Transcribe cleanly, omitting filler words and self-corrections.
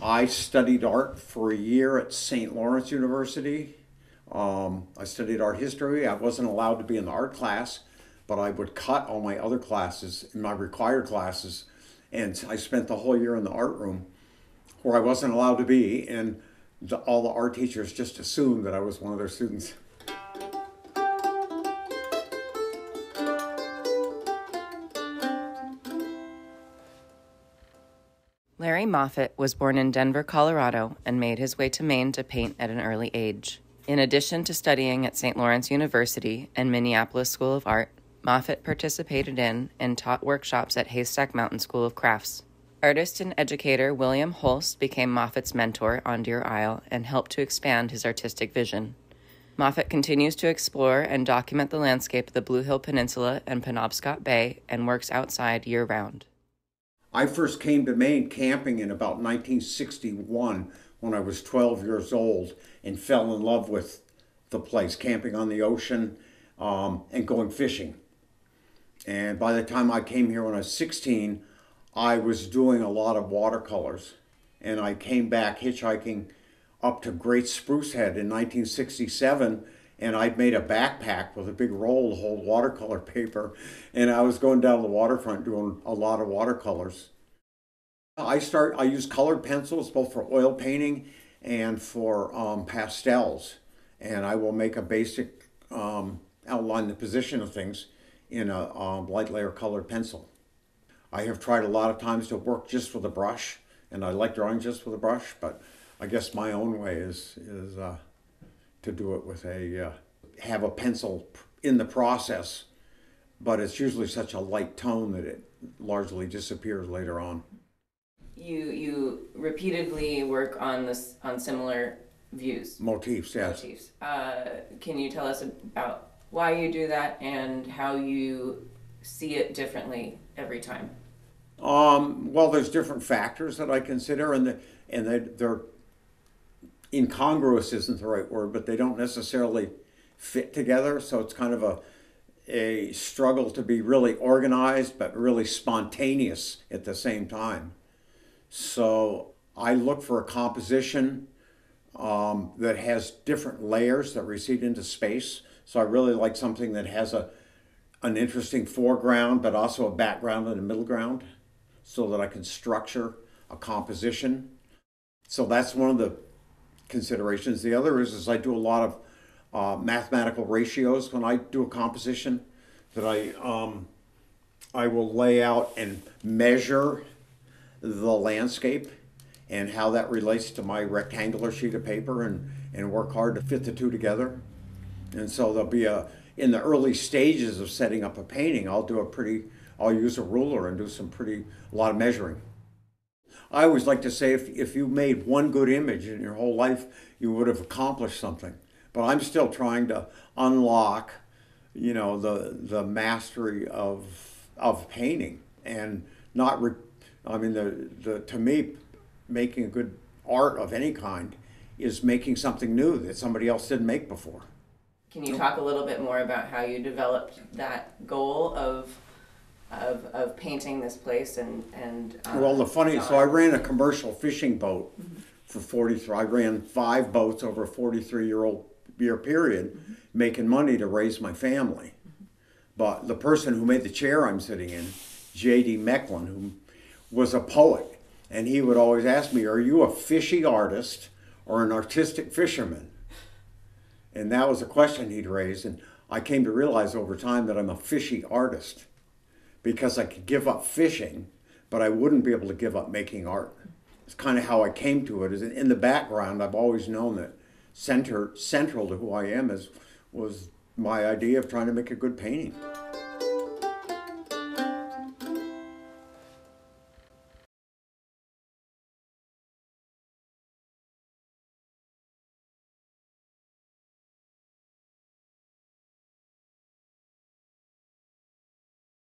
I studied art for a year at St. Lawrence University. I studied art history. I wasn't allowed to be in the art class, but I would cut all my other classes, my required classes, and I spent the whole year in the art room where I wasn't allowed to be, and all the art teachers just assumed that I was one of their students. Larry Moffet was born in Denver, Colorado, and made his way to Maine to paint at an early age. In addition to studying at St. Lawrence University and Minneapolis School of Art, Moffet participated in and taught workshops at Haystack Mountain School of Crafts. Artist and educator William Holst became Moffet's mentor on Deer Isle and helped to expand his artistic vision. Moffet continues to explore and document the landscape of the Blue Hill Peninsula and Penobscot Bay and works outside year-round. I first came to Maine camping in about 1961 when I was 12 years old and fell in love with the place, camping on the ocean and going fishing. And by the time I came here when I was 16, I was doing a lot of watercolors. And I came back hitchhiking up to Great Spruce Head in 1967, and I'd made a backpack with a big roll to hold watercolor paper, and I was going down the waterfront doing a lot of watercolors. I use colored pencils both for oil painting and for pastels, and I will make a basic outline the position of things in a light layer colored pencil. I have tried a lot of times to work just with a brush, and I like drawing just with a brush, but I guess my own way is to do it with have a pencil in the process, but it's usually such a light tone that it largely disappears later on. You repeatedly work on similar views. Motifs, yes. Motifs. Can you tell us about why you do that and how you see it differently every time? Well, there's different factors that I consider, and they're incongruous isn't the right word, but they don't necessarily fit together. So it's kind of a struggle to be really organized, but really spontaneous at the same time. So I look for a composition that has different layers that recede into space. So I really like something that has an interesting foreground, but also a background and a middle ground, so that I can structure a composition. So that's one of the considerations. The other is I do a lot of mathematical ratios when I do a composition, that I will lay out and measure the landscape and how that relates to my rectangular sheet of paper, and work hard to fit the two together. And so there'll be in the early stages of setting up a painting, I'll use a ruler and do a lot of measuring. I always like to say if you made one good image in your whole life, you would have accomplished something. But I'm still trying to unlock, the mastery of painting, and to me, making a good art of any kind is making something new that somebody else didn't make before. Can you talk a little bit more about how you developed that goal of painting this place so I ran a commercial fishing boat for 43. I ran 5 boats over a 43-year period, making money to raise my family. But the person who made the chair I'm sitting in, J.D. Mecklin, who was a poet, and he would always ask me, "Are you a fishy artist or an artistic fisherman?" And that was a question he'd raise, and I came to realize over time that I'm a fishy artist, because I could give up fishing, but I wouldn't be able to give up making art. It's kind of how I came to it. Is in the background, I've always known that central to who I am was my idea of trying to make a good painting.